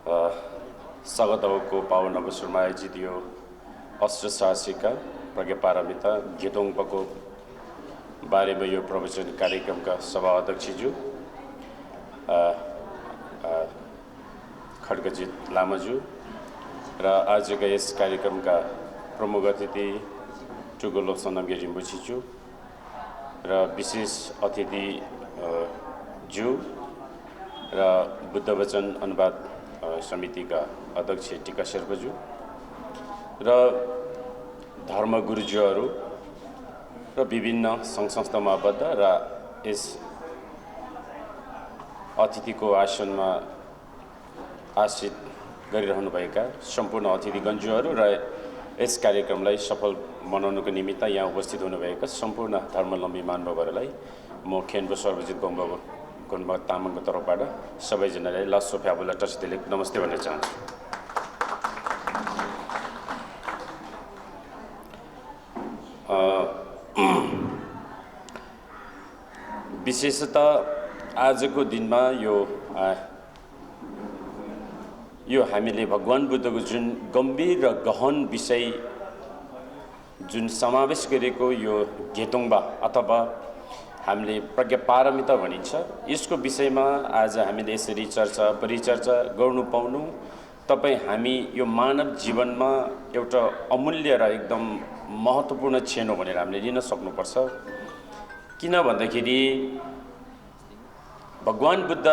स्वागतको पावन अवसरमा आयोजित यो अष्टशासीका प्रज्ञापारमिता गेतोङपाको बारेमा यो प्रवचन कार्यक्रमका सभा अध्यक्षज्यू खड्गजित लामाज्यू र आजका यस कार्यक्रमका प्रमुख अतिथि टुगो लोकसनम्गे रिम्बुछिज्यू र विशेष अतिथि ज्यू र बुद्ध वचन अनुवाद समितिका अध्यक्ष टिका शेर्पाज्यू र धर्मगुरुज्यूहरू र विभिन्न सङ्घ संस्थामा आबद्ध र यस अतिथिको आसनमा आश्रित गरिरहनुभएका सम्पूर्ण अतिथिगणज्यूहरू र यस कार्यक्रमलाई सफल बनाउनको निमित्त यहाँ उपस्थित हुनुभएका सम्पूर्ण धर्मावलम्बी महानुभावहरूलाई म खेनको सर्वजित गम्बाबु गुणबहादुर तामाङको तर्फबाट सबैजनालाई लासो फ्याबुला टस्टीले नमस्ते भन्न चाहन्छु। विशेषतः आजको दिनमा यो हामीले भगवान बुद्धको जुन गम्भीर र गहन विषय जुन समावेश गरेको यो गेतोङबा अथवा हामीले प्रज्ञापारमिता भनिन्छ, यसको विषयमा आज हामीले यसरी चर्चा परिचर्चा गर्नु पाउनु हामी यो मानव जीवनमा एउटा अमूल्य र एकदम महत्त्वपूर्ण क्षण हो भनेर हामीले लिन सक्नुपर्छ। किन भन्दाखेरि भगवान बुद्ध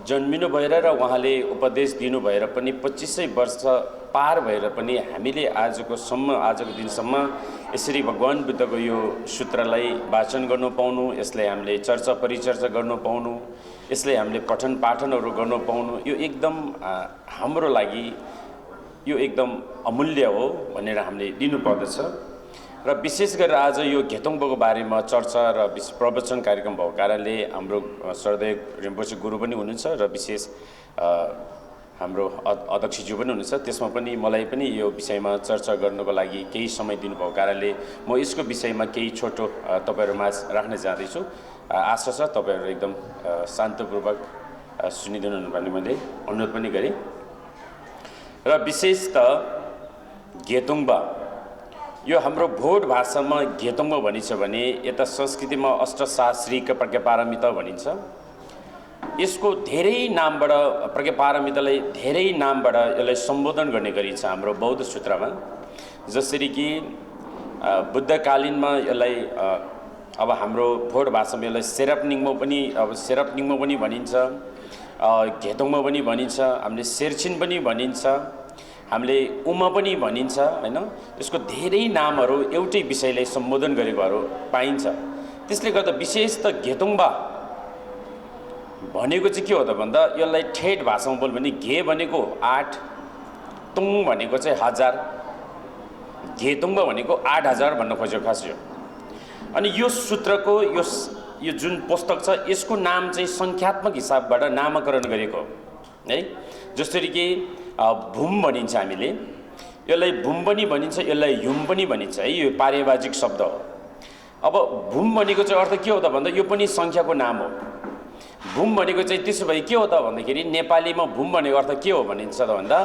जन्मिनु भएर र उहाँले उपदेश दिनु भएर पनि 2500 वर्ष पार भएर पनि हामीले आजको दिनसम्म यसरी भगवान बुद्धको यो सूत्रलाई वाचन गर्न पाउनु, यसलाई हामीले चर्चा परिचर्चा गर्न पाउनु, यसलाई हामीले पठन पाठनहरू गर्न पाउनु, यो एकदम हाम्रो लागि यो एकदम अमूल्य हो भनेर हामीले लिनुपर्दछ। र विशेष गरेर आज यो गेतोङबाको बारेमा चर्चा र प्रवचन कार्यक्रम भएको कारणले हाम्रो श्रद्धेय रिम्पोछे गुरु पनि हुनुहुन्छ र विशेष हाम्रो अध्यक्षज्यू पनि हुनुहुन्छ, त्यसमा पनि मलाई पनि यो विषयमा चर्चा गर्नको लागि केही समय दिनुभएको कारणले म यसको विषयमा केही छोटो तपाईहरुमाझ राख्न चाहदैछु। आशा छ तपाईहरु एकदम शान्तपूर्वक सुनिदिनु भन्ने मैले अनुरोध पनि गरेँ। र विशेषतः गेतोङबा यो हाम्रो भोट भाषामा गेतोङबा भनिन्छ भने यता संस्कृतिमा अष्टशास्त्रीका प्रज्ञापारमिता भनिन्छ। यसको धेरै नामबाट प्रज्ञापारमितालाई धेरै नामबाट यसलाई सम्बोधन गर्ने गरिन्छ हाम्रो बौद्ध सूत्रमा। जसरी कि बुद्धकालीनमा यसलाई अब हाम्रो भोट भाषामा यसलाई सेरापनिङमा पनि भनिन्छ, गेतोङमा पनि भनिन्छ, हामीले शेरछिन पनि भनिन्छ, हामीले उमा पनि भनिन्छ हैन। यसको धेरै नामहरू एउटै विषयलाई सम्बोधन गरेकोहरू पाइन्छ। त्यसले गर्दा विशेष त गेतोङबा भनेको चाहिँ के हो त भन्दा यसलाई ठेट भाषामा बोल्यो भने गे भनेको 8, तुङ भनेको चाहिँ 1000, गेतोङबा भनेको 8000 भन्न खोजेको खास यो। अनि यो सूत्रको यो जुन पुस्तक छ यसको नाम चाहिँ संख्यात्मक हिसाबबाट नामकरण गरेको है। जसरी कि भूम भनिन्छ, हामीले यसलाई भूम पनि भनिन्छ, यसलाई युम पनि भनिन्छ है। यो पारिभाषिक शब्द हो। अब भूम भनेको चाहिँ अर्थ के हो त भन्दा यो पनि संख्याको नाम हो। भूम भनेको चाहिँ त्यसो भए के हो त भन्दाखेरि नेपालीमा भूम भनेको अर्थ के हो भनिन्छ त भन्दा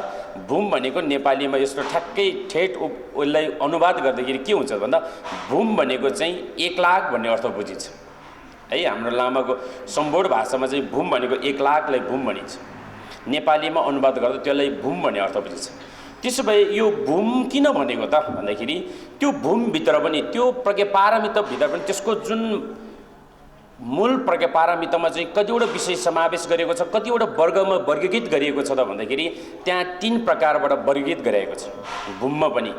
भूम भनेको नेपालीमा यस्तो ठ्याक्कै ठेट उसलाई अनुवाद गर्दाखेरि के हुन्छ भन्दा भूम भनेको चाहिँ 1 लाख भन्ने अर्थ बुझिन्छ है। हाम्रो लामाको सम्बोध भाषामा चाहिँ भूम भनेको 1 लाखलाई भूम भनिन्छ, नेपालीमा अनुवाद गर्दा त्यसलाई भूम भन्ने अर्थ बुझिन्छ। त्यसो भए यो भूम किन भनेको त भन्दाखेरि त्यो भूमभित्र पनि त्यो प्रज्ञापारमिताभित्र पनि त्यसको जुन मूल प्रज्ञापारमितामा चाहिँ कतिवटा विषय समावेश गरेको छ, कतिवटा वर्गमा वर्गीकृत गरिएको छ त भन्दाखेरि त्यहाँ 3 प्रकारबाट वर्गीकृत गरिएको छ भूममा पनि।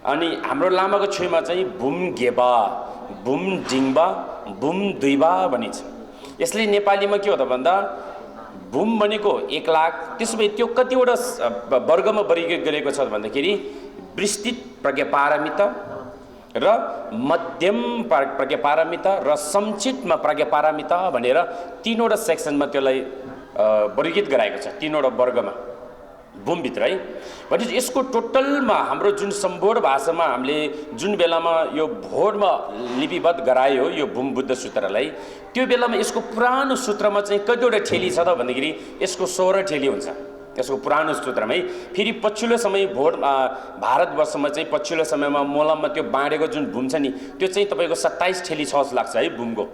अनि हाम्रो लामाको छेउमा चाहिँ भूम गेबा, भूम डिङबा, भूम दुईबा भनिन्छ। यसले नेपालीमा के हो त भन्दा भूम भनेको 1 लाख, त्यसो भए त्यो कतिवटा वर्गमा वर्गीकृत गरेको छ भन्दाखेरि विस्तृत प्रज्ञापारमिता र मध्यम प्रज्ञापारमिता र संक्षिप्तमा प्रज्ञापारमिता भनेर 3वटा सेक्सनमा त्यसलाई वर्गीकृत गराएको छ, 3वटा वर्गमा भूमभित्र है। भनेपछि यसको टोटलमा हाम्रो जुन सम्बोध भाषामा हामीले जुन बेलामा यो भोटमा लिपिबद्ध गरायो यो भूम बुद्ध सूत्रलाई, त्यो बेलामा यसको पुरानो सूत्रमा चाहिँ कतिवटा ठेली छ त भन्दाखेरि यसको 16 ठेली हुन्छ यसको पुरानो सूत्रमा है। फेरि पछिल्लो समय भारतवर्षमा चाहिँ पछिल्लो समयमा मोलममा त्यो बाँडेको जुन भूम छ नि त्यो चाहिँ तपाईँको 27 ठेली छ जस्तो लाग्छ है भूमको।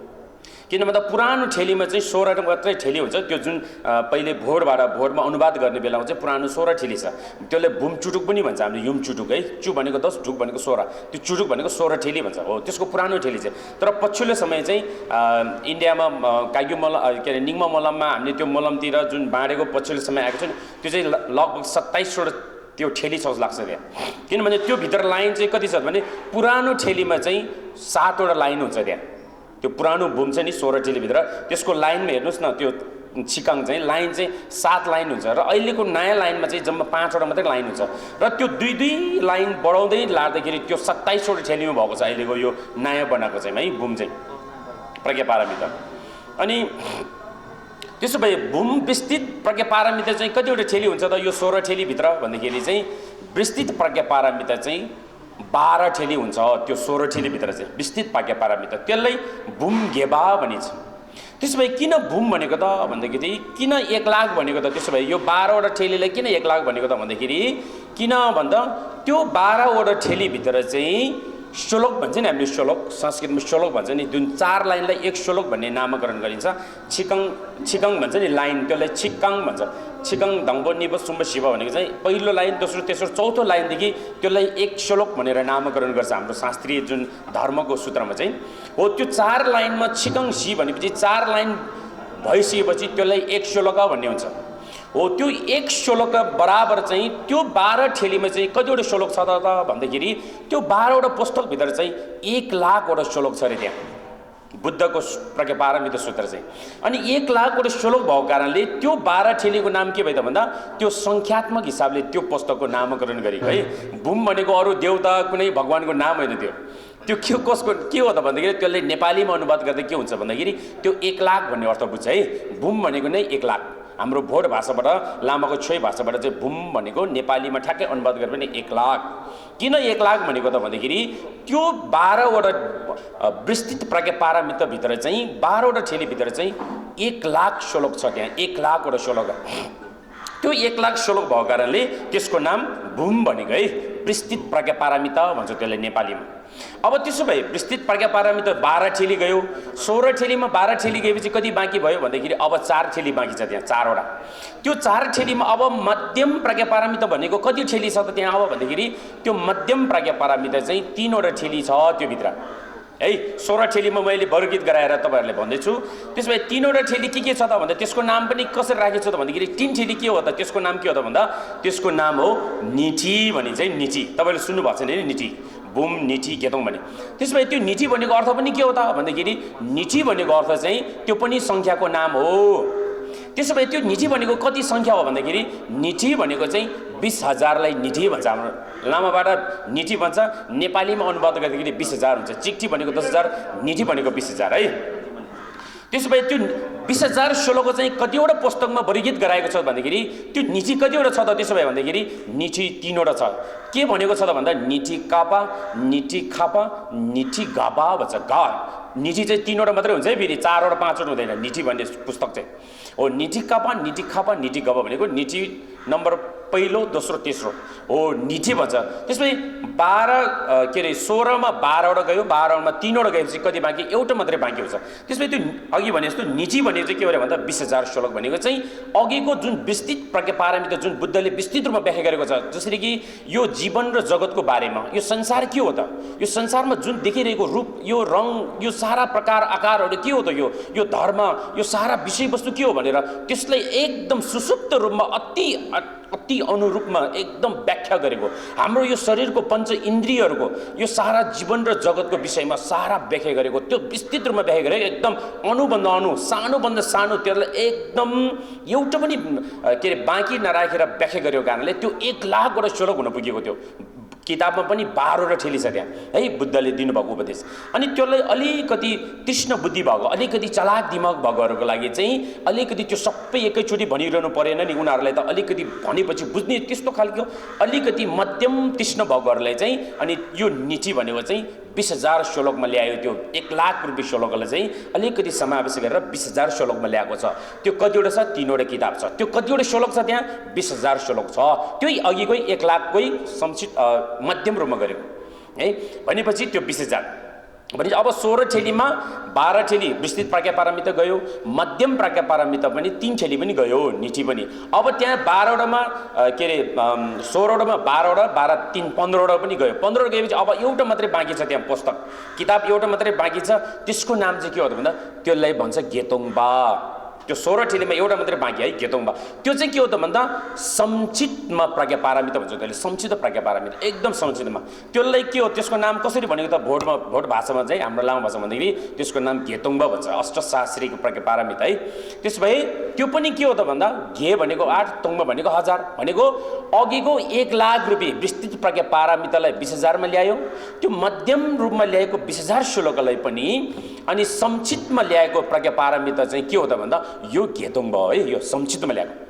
किन भन्दा पुरानो ठेलीमा चाहिँ 16 मात्रै ठेली हुन्छ। त्यो जुन पहिले भोटमा अनुवाद गर्ने बेलामा चाहिँ पुरानो 16 ठेली छ। त्यसले भूम चुटुक पनि भन्छ हामीले, युम चुटुक है। चु भनेको 10, ढुक भनेको 16, त्यो चुटुक भनेको 16 ठेली भन्छ हो, त्यसको पुरानो ठेली चाहिँ। तर पछिल्लो समय चाहिँ इन्डियामा काग्यु मलम के अरे निङ्मा मलममा हामीले त्यो मलमतिर जुन बाँडेको पछिल्लो समय आएको छ नि त्यो चाहिँ लगभग 27वटा त्यो ठेली छ जस्तो लाग्छ त्यहाँ। किनभने त्यो भित्र लाइन चाहिँ कति छ भने पुरानो ठेलीमा चाहिँ 7वटा लाइन हुन्छ त्यहाँ। त्यो पुरानो भूम छ नि 16 ठेलीभित्र, त्यसको लाइनमा हेर्नुहोस् न त्यो छिकाङ चाहिँ लाइन चाहिँ 7 लाइन हुन्छ र अहिलेको नयाँ लाइनमा चाहिँ जम्मा 5वटा मात्रै लाइन हुन्छ र त्यो दुई लाइन बढाउँदै लाँदाखेरि त्यो 27वटा ठेलीमा भएको छ अहिलेको यो नयाँ बनाएको चाहिँ है भूम चाहिँ प्रज्ञा पारमिता। अनि त्यसो भए भूम विस्तृत प्रज्ञा पारमिता चाहिँ कतिवटा ठेली हुन्छ त यो 16 ठेलीभित्र भन्दाखेरि चाहिँ विस्तृत प्रज्ञा पारमिता चाहिँ 12 ठेली हुन्छ। त्यो 16 ठेलीभित्र चाहिँ विस्तृत प्रज्ञा पारमिता, त्यसलाई भूम घेबा भनिन्छ। त्यसो भए किन भूम भनेको त भन्दाखेरि किन 1 लाख भनेको त? त्यसो भए यो 12वटा ठेलीलाई किन 1 लाख भनेको त भन्दाखेरि किन भन्दा त्यो 12वटा ठेलीभित्र चाहिँ श्लोक भन्छ नि हामीले, श्लोक संस्कृतमा श्लोक भन्छ नि, जुन 4 लाइनलाई 1 श्लोक भन्ने नामकरण गरिन्छ। छिकङ भन्छ नि लाइन, त्यसलाई छिक्काङ भन्छ। छिकङ धङ्बो निब सुम्ब शिव भनेको चाहिँ पहिलो लाइन, दोस्रो, तेस्रो, चौथो लाइनदेखि त्यसलाई 1 श्लोक भनेर नामकरण गर्छ हाम्रो शास्त्रीय जुन धर्मको सूत्रमा चाहिँ हो। त्यो 4 लाइनमा छिकङ सी भनेपछि 4 लाइन भइसकेपछि त्यसलाई 1 श्लोक भन्ने हुन्छ हो। त्यो 1 श्लोक बराबर चाहिँ त्यो 12 ठेलीमा चाहिँ कतिवटा श्लोक छ त भन्दाखेरि त्यो 12वटा पुस्तकभित्र चाहिँ 1 लाखवटा श्लोक छ अरे त्यहाँ बुद्धको प्रज्ञा पारमिता सूत्र चाहिँ। अनि 1 लाखवटा श्लोक भएको कारणले त्यो 12 ठेलीको नाम के भयो त भन्दा त्यो सङ्ख्यात्मक हिसाबले त्यो पुस्तकको नामकरण गरेको है। भूम भनेको अरू देवता कुनै भगवानको नाम होइन, त्यो कसको के हो त भन्दाखेरि त्यसले नेपालीमा अनुवाद गर्दा के हुन्छ भन्दाखेरि त्यो 1 लाख भन्ने अर्थ बुझ्छ है। भूम भनेको नै 1 लाख। हाम्रो भोट भाषाबाट लामाको छोई भाषाबाट चाहिँ भूम भनेको नेपालीमा ठ्याक्कै अनुवाद गरे पनि 1 लाख। किन 1 लाख भनेको त भन्दाखेरि त्यो 12वटा विस्तृत प्रज्ञा पारमिताभित्र चाहिँ 12वटा ठेलीभित्र चाहिँ 1 लाख श्लोक छ त्यहाँ, 1 लाखवटा श्लोक। त्यो 1 लाख श्लोक भएको कारणले त्यसको नाम भूम भनेको है, विस्तृत प्रज्ञा पारमिता भन्छ त्यसले नेपालीमा। अब त्यसो भए विस्तृत प्रज्ञा पारमिता 12 ठेली गयो, 16 ठेलीमा 12 ठेली गएपछि कति बाँकी भयो भन्दाखेरि अब 4 ठेली बाँकी छ त्यहाँ, 4वटा। त्यो 4 ठेलीमा अब मध्यम प्रज्ञा पारमिता भनेको कति ठेली छ त त्यहाँ अब भन्दाखेरि त्यो मध्यम प्रज्ञा पारमिता चाहिँ 3वटा ठेली छ त्यो भित्र है। 16 ठेलीमा मैले वर्गीकृत गराएर तपाईँहरूलाई भन्दैछु। त्यसो भए 3वटा ठेली के छ त भन्दा त्यसको नाम पनि कसरी राखेको छ त भन्दाखेरि 3 ठेली के हो त, त्यसको नाम के हो त भन्दा त्यसको नाम हो निठी भनी चाहिँ निठी। तपाईँले सुन्नुभएको छैन नि निठी, भूम निठी गेतौँ भने। त्यसो भए त्यो निठी भनेको अर्थ पनि के हो त भन्दाखेरि निठी भनेको अर्थ चाहिँ त्यो पनि सङ्ख्याको नाम हो। त्यसो भए त्यो निठी भनेको कति सङ्ख्या हो भन्दाखेरि निठी भनेको चाहिँ 20,000लाई निठी भन्छ। हाम्रो लामाबाट निठी भन्छ, नेपालीमा अनुवाद गर्दाखेरि 20,000 हुन्छ। चिट्ठी भनेको 10,000, निठी भनेको 20,000 है। त्यसो भए त्यो 20,000 श्लोक चाहिँ कतिवटा पुस्तकमा वर्गीकृत गराएको छ भन्दाखेरि त्यो निठी कतिवटा छ त? त्यसो भए भन्दाखेरि निठी 3वटा छ। के भनेको छ त भन्दा निठी कापा, निठी खापा, निठी गापा भन्छ। गा निठी चाहिँ 3वटा मात्रै हुन्छ है, फेरि 4वटा 5वटा हुँदैन निठी भन्ने पुस्तक चाहिँ हो। निठी कापा, निठी खापा, निठी गपा भनेको निठी नम्बर पहिलो, दोस्रो, तेस्रो हो निठी भन्छ। त्यसपछि 16मा 12वटा गयो, 12वटामा 3वटा गएपछि कति बाँकी? एउटा मात्रै बाँकी हुन्छ। त्यसपछि त्यो अघि भने जस्तो निठी भनेको चाहिँ के हो भन्दा 20,000 श्लोक भनेको चाहिँ अघिको जुन विस्तृत प्रज्ञा पारमिता जुन बुद्धले विस्तृत रूपमा व्याख्या गरेको छ, जसरी कि यो जीवन र जगतको बारेमा, यो संसार के हो त, यो संसारमा जुन देखिरहेको रूप, यो रङ, यो सारा प्रकार आकारहरू के हो त, यो धर्म, यो सारा विषयवस्तु के हो भनेर त्यसलाई एकदम सुसुप्त रूपमा अति अनुरूपमा एकदम व्याख्या गरेको। हाम्रो यो शरीरको पञ्च इन्द्रियहरूको यो सारा जीवन र जगतको विषयमा सारा व्याख्या गरेको, त्यो विस्तृत रूपमा व्याख्या गरेको, एकदम अणुभन्दा अणु, सानोभन्दा सानो, त्यसलाई एकदम एउटा पनि के अरे बाँकी नराखेर व्याख्या गरेको कारणले त्यो 1 लाखवटा श्लोक हुन पुगेको थियो। किताबमा पनि 12वटा ठेली छ त्यहाँ है बुद्धले दिनुभएको उपदेश। अनि त्यसलाई अलिकति तीक्ष्ण बुद्धि भएको, अलिकति चलाक दिमाग भएकोहरूको लागि चाहिँ अलिकति त्यो सबै एकैचोटि भनिरहनु परेन नि, उनीहरूलाई त अलिकति भनेपछि बुझ्ने त्यस्तो खालको अलिकति मध्यम तीक्ष्ण भएकोहरूलाई चाहिँ अनि यो निठी भनेको चाहिँ 20,000 श्लोकमा ल्यायो। त्यो 1,00,000 रुपियाँ श्लोकलाई चाहिँ अलिकति समावेश गरेर 20,000 श्लोकमा ल्याएको छ। त्यो कतिवटा छ? 3वटा किताब छ। त्यो कतिवटा श्लोक छ त्यहाँ? 20,000 श्लोक छ। त्यो अघिकै 1,00,000कै संक्षिप्त मध्यम रूपमा गरेको है। भनेपछि त्यो 20,000 भने अब 16 ठेलीमा 12 ठेली विस्तृत प्राज्ञा पारमिता गयो, मध्यम प्राज्ञा पारमिता पनि 3 ठेली पनि गयो, निठी पनि। अब त्यहाँ 12वटामा के अरे 16वटामा 12वटा 12 3 15वटा पनि गयो। 15वटा गएपछि अब एउटा मात्रै बाँकी छ त्यहाँ पुस्तक किताब एउटा मात्रै बाँकी छ। त्यसको नाम चाहिँ के हो त भन्दा त्यसलाई भन्छ गेतोङबा। त्यो 16 ठेलीमा एउटा मात्रै बाँकी है, गेतोङबा। त्यो चाहिँ के हो त भन्दा संक्षिप्तमा प्राज्ञा पारमिता भन्छ त्यसले, संक्षिप्त प्राज्ञा पारमिता एकदम संक्षिप्तमा। त्यसलाई के हो, त्यसको नाम कसरी भनेको त भोट भाषामा चाहिँ हाम्रो लामो भाषा भन्दाखेरि त्यसको नाम गेतोङबा भन्छ, अष्टशास्त्रीको प्राज्ञा पारमिता है। त्यसो भए त्यो पनि के हो त भन्दा गे भनेको 8, तोङबा भनेको 1000 भनेको अघिको 1,00,000 रुपियाँ विस्तृत प्राज्ञा पारमितालाई 20,000 मा ल्यायो। त्यो मध्यम रूपमा ल्याएको 20,000 श्लोकलाई पनि अनि संक्षिप्तमा ल्याएको प्राज्ञा पारमिता चाहिँ के हो त भन्दा यो गेतोङबा हो है, यो संक्षिप्तमा ल्याएको है।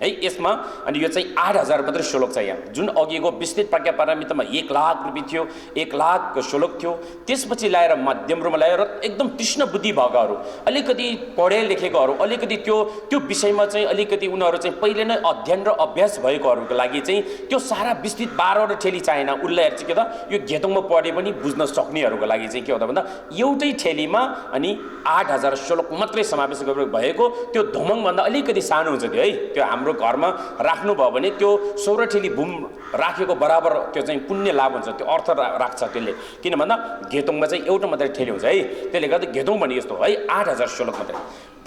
यसमा अनि यो चाहिँ 8,000 मात्रै श्लोक छ यहाँ। जुन अघिको विस्तृत प्राज्ञा पारमितामा 1,00,000 रुपियाँ थियो, 1,00,000 श्लोक थियो। त्यसपछि ल्याएर मध्यम रूपमा ल्याएर एकदम तीक्ष्ण बुद्धि भएकाहरू, अलिकति पढे लेखेकोहरू, अलिकति त्यो विषयमा चाहिँ अलिकति उनीहरू चाहिँ पहिले नै अध्ययन र अभ्यास भएकोहरूको लागि चाहिँ त्यो सारा विस्तृत 12वटा ठेली चाहिएन। उसलाई चाहिँ के त यो गेतोङमा पढे पनि बुझ्न सक्नेहरूको लागि चाहिँ के हो त भन्दा एउटै ठेलीमा अनि 8,000 श्लोक मात्रै समावेश भएको। त्यो धोमङभन्दा अलिकति सानो हुन्छ त्यो है। त्यो हाम्रो घरमा राख्नुभयो भने त्यो 16 ठेली भूम राखेको बराबर त्यो चाहिँ पुण्य लाभ हुन्छ, त्यो अर्थ राख्छ त्यसले। किन भन्दा गेतोङमा चाहिँ एउटा मात्रै ठेली हुन्छ है। त्यसले गर्दा गेतोङ भने यस्तो है, 8,000 श्लोक मात्रै।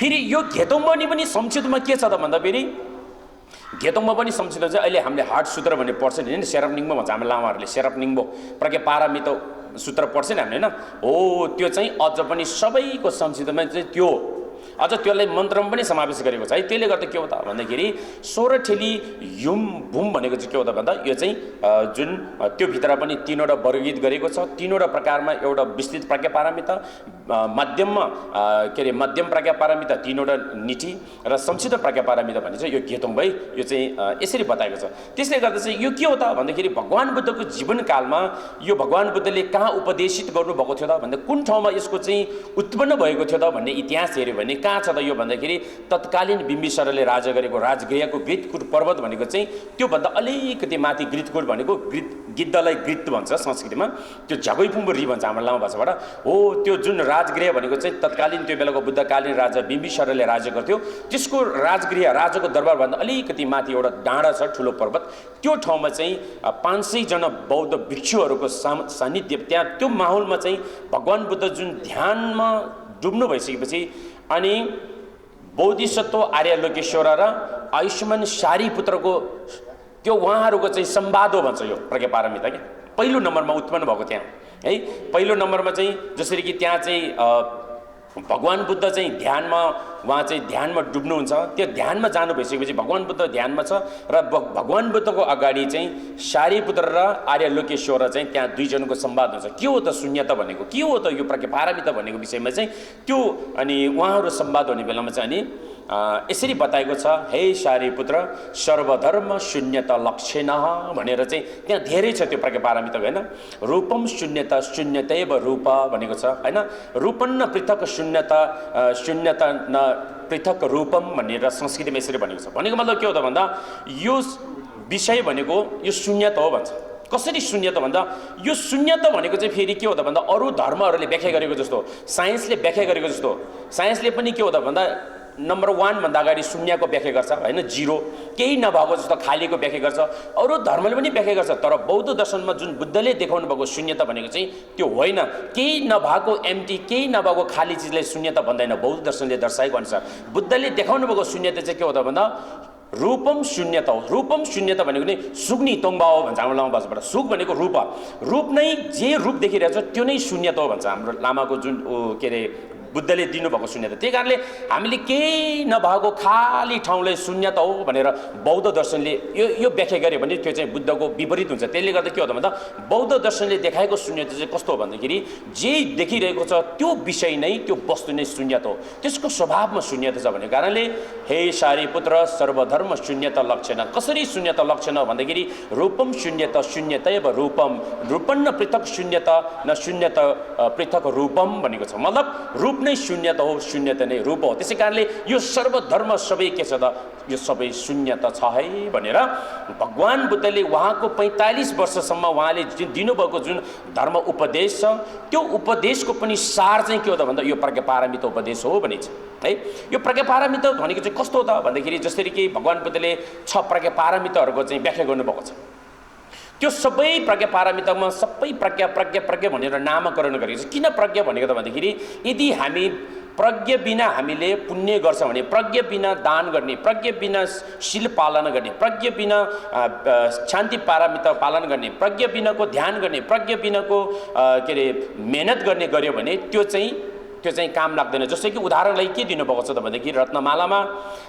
फेरि यो गेतोङमा पनि संक्षिप्तमा के छ त भन्दा फेरि गेतोङमा पनि संक्षिप्त चाहिँ अहिले हामीले हार्ट सूत्र भन्ने पढ्छ नि, सेरपनिङबो भन्छ हाम्रो लामाहरूले, सेरपनिङबो प्राज्ञा पारमिता सूत्र पढ्छ नि हामीले होइन हो। त्यो चाहिँ अझ पनि सबैको संक्षिप्तमा चाहिँ त्यो अझ त्यसलाई मन्त्रमा पनि समावेश गरेको छ है। त्यसले गर्दा के हो त भन्दाखेरि 16 ठेली युम भूम भनेको चाहिँ के हो त भन्दा यो चाहिँ जुन त्यो भित्र पनि 3वटा वर्गीकृत गरेको छ। 3वटा प्रकारमा एउटा विस्तृत प्राज्ञा पारमिता, मध्यममा के अरे मध्यम प्राज्ञा पारमिता 3वटा निठी र संक्षिप्त प्राज्ञा पारमिता भन्ने चाहिँ यो गेतोङ भाइ यो चाहिँ यसरी बताएको छ। त्यसले गर्दा चाहिँ यो के हो त भन्दाखेरि भगवान बुद्धको जीवनकालमा यो भगवान बुद्धले कहाँ उपदेशित गर्नुभएको थियो त भन्दा कुन ठाउँमा यसको चाहिँ उत्पन्न भएको थियो त भन्ने इतिहास हेऱ्यो भने कहाँ छ त यो भन्दाखेरि तत्कालीन बिम्बिसारले राजा गरेको राजगृहको गृतकुट पर्वत भनेको चाहिँ त्योभन्दा अलिकति माथि गृतकुट भनेको गिद्धलाई गृत भन्छ संस्कृतिमा, त्यो झगैपुम्बरी भन्छ हाम्रो लामो भाषाबाट हो। त्यो जुन राजगृह भनेको चाहिँ तत्कालीन त्यो बेलाको बुद्धकालीन राजा बिम्बिसारले राजा गर्थ्यो, त्यसको राजगृह राजाको दरबारभन्दा अलिकति माथि एउटा डाँडा छ, ठुलो पर्वत। त्यो ठाउँमा चाहिँ 500 जना बौद्ध भिक्षुहरूको सान्निध्य, त्यहाँ त्यो माहौलमा चाहिँ भगवान बुद्ध जुन ध्यानमा डुब्नु भइसकेपछि अनि बोधिसत्व आर्यलोकेश्वर र आयुष्मान सारीपुत्रको त्यो उहाँहरूको चाहिँ संवाद हो भन्छ यो प्राज्ञा पारमिता क्या। पहिलो नम्बरमा उत्पन्न भएको त्यहाँ है। पहिलो नम्बरमा चाहिँ जसरी कि त्यहाँ चाहिँ भगवान बुद्ध चाहिँ ध्यानमा, उहाँ चाहिँ ध्यानमा डुब्नुहुन्छ। त्यो ध्यानमा जानु भइसकेपछि भगवान बुद्ध ध्यानमा छ र भगवान बुद्धको अगाडि चाहिँ सारीपुत्र र आर्यलोकेश्वर चाहिँ त्यहाँ दुईजनाको संवाद हुन्छ। के हो त शून्यता भनेको, के हो त यो प्राज्ञा पारमिता भनेको विषयमा चाहिँ त्यो अनि उहाँहरू संवाद हुने बेलामा चाहिँ अनि यसरी बताएको छ, हे सारीपुत्र सर्वधर्म शून्यता लक्षण भनेर चाहिँ त्यहाँ धेरै छ त्यो प्राज्ञा पारमिता होइन। रूपम शून्यता शून्यतैव रूप भनेको छ होइन। रूपन्न पृथक शून्यता शून्यता न पृथक रूपम भनेर संस्कृतिमा यसरी भनेको छ। भनेको मतलब के हो त भन्दा यो विषय भनेको यो शून्यता हो भन्छ। कसरी शून्यता भन्दा यो शून्यता भनेको चाहिँ फेरि के हो त भन्दा अरू धर्महरूले व्याख्या गरेको जस्तो, साइन्सले व्याख्या गरेको जस्तो, साइन्सले पनि के हो त भन्दा नम्बर 1 भन्दा अगाडि शून्यको व्याख्या गर्छ होइन, जिरो केही नभएको जस्तो खालीको व्याख्या गर्छ। अरू धर्मले पनि व्याख्या गर्छ, तर बौद्ध दर्शनमा जुन बुद्धले देखाउनु भएको शून्यता भनेको चाहिँ त्यो होइन। केही नभएको एम्टी, केही नभएको खाली चिजलाई शून्यता भन्दैन। बौद्ध दर्शनले दर्शाएको अनुसार बुद्धले देखाउनु भएको शून्यता चाहिँ के हो त भन्दा रूपम शून्यता हो। रूपम शून्यता भनेको नै सुग्नी तोङबा हो भन्छ हाम्रो लामा भाषाबाट। सुख भनेको रूप, रूप नै जे रूप देखिरहेको छ त्यो नै शून्यता हो भन्छ हाम्रो लामाको जुन के अरे बुद्धले दिनुभएको शून्यता। त्यही कारणले हामीले केही नभएको खाली ठाउँलाई शून्यता हो भनेर बौद्ध दर्शनले यो व्याख्या गर्यो भने त्यो चाहिँ बुद्धको विपरीत हुन्छ। त्यसले गर्दा के हो त भन्दा बौद्ध दर्शनले देखाएको शून्यता चाहिँ कस्तो हो भन्दाखेरि जे देखिरहेको छ त्यो विषय नै, त्यो वस्तु नै शून्यता हो, त्यसको स्वभावमा शून्यता छ भन्ने कारणले हे सारीपुत्र सर्वधर्म शून्यता लक्षण। कसरी शून्यता लक्षण भन्दाखेरि रूपम शून्यता शून्यतैव रूपम, रूपन्न पृथक शून्यता न शून्यता पृथक रूपम भनेको छ। मतलब रूप नै शून्यता हो, शून्यता नै रूप हो। त्यसै कारणले यो सर्वधर्म सबै के छ त, यो सबै शून्यता छ है भनेर भगवान बुद्धले उहाँको 45 वर्षसम्म उहाँले दिनुभएको जुन धर्म उपदेश छ त्यो उपदेशको पनि सार चाहिँ के हो त भन्दा यो प्रज्ञापारमिता उपदेश हो भनिन्छ है। यो प्रज्ञापारमिता भनेको चाहिँ कस्तो हो त भन्दाखेरि जसरी कि भगवान बुद्धले 6 प्रज्ञापारमिताहरूको चाहिँ व्याख्या गर्नुभएको छ, त्यो सबै प्रज्ञापारमितामा सबै प्रज्ञा भनेर नामकरण गरेको छ। किन प्रज्ञा भनेको त भन्दाखेरि यदि हामी प्रज्ञा बिना हामीले पुण्य गर्छ भने, प्रज्ञा बिना दान गर्ने, प्रज्ञा बिना शील पालन गर्ने, प्रज्ञा बिना शान्ति पारमिता पालन गर्ने, प्रज्ञा बिनाको ध्यान गर्ने, प्रज्ञा बिनाको के अरे मेहनत गर्ने गर्यो भने त्यो चाहिँ काम लाग्दैन। जस्तै कि उदाहरणलाई के दिनुभएको छ त भन्दाखेरि रत्नमालामा